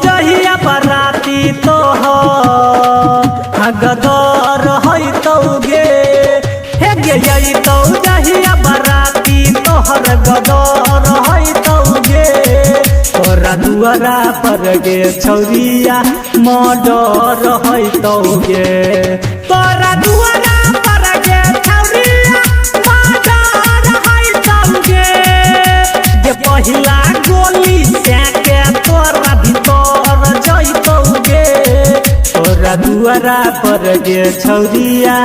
जहिया बराती तो गदर है तौगे हे गई तो जहिया बराती तोहर गदर है तौगे तोरा दुआरा पर गे छौरिया मडर है तौगे तोरा दुआरा पर गे छौरिया मडर है तौगे जे पहिला गोली से तोरा भीतर जैतौगे तोरा दुआरा पर गे छौरिया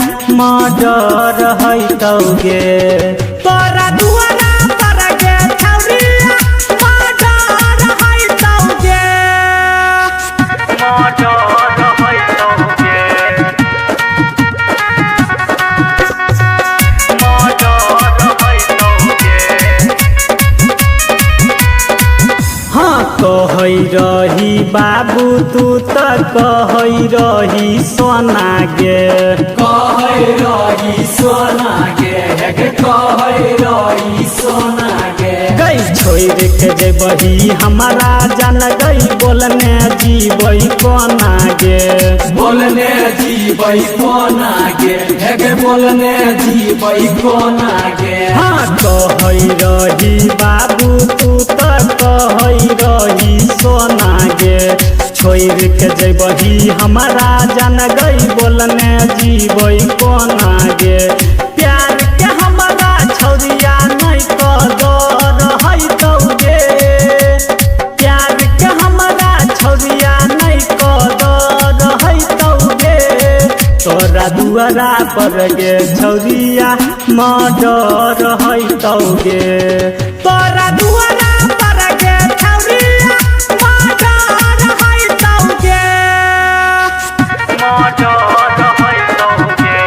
मडर है तौगे तोरा दुआरा पर गे छौरिया मडर है तौगे मडर है तौगे कहै रही बाबू तू त कहै रही सोना गे कहै रही सोना गे कहै रही सोना गे गई छोड़ के जेबही हमारा जान गई बोलने जीबै कोना गे बोलने जीबै कोना गे बोलने जीबै कोना गे हाँ कहै रही बाबू तू त कहै रही सोना गे छोड़ के जेबही हमारा जान गई बोलने जीबै कोना गे प्यार के हमारा छौरिया नहीं कदर है तौगे प्यार के हमारा छौरिया नहीं कदर है तौगे तोरा दुआरा पर गे छौरिया मडर है तौगे तोरा दुआरा पर गे छौरिया मडर है तौगे मडर है तौगे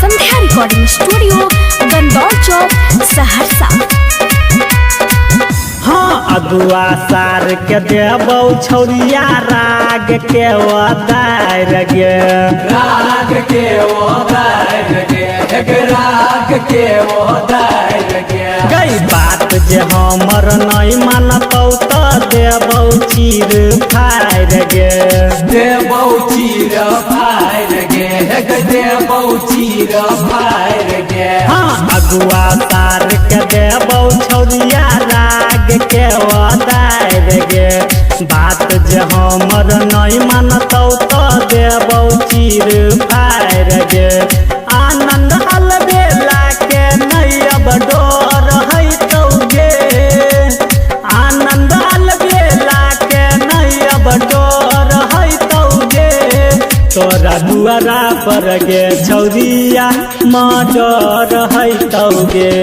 संध्या रिकॉर्डिंग स्टूडियो गंदौर चौक सहरसा। हाँ अगुआ सार के देबौ छौरिया राग के वदार गे राग के वदार गे राग के वदार गे गई बात जे हमर नहीं मानतौ त देबौ चीर फाड़ गे देबौ चीर फाड़ गे देबौ चीर फाड़ गे हाँ अगुआ सार के देबौ छौरिया राग के वदार गे बात जे हमर नहीं मानतौ त देबौ चीर फाड़ गे आनंद अलबेला के नहीं अब डर है तौगे आनंद अलबेला के नहीं अब डर है तौगे तोरा दुआरा पर गे छौरिया मडर है तौगे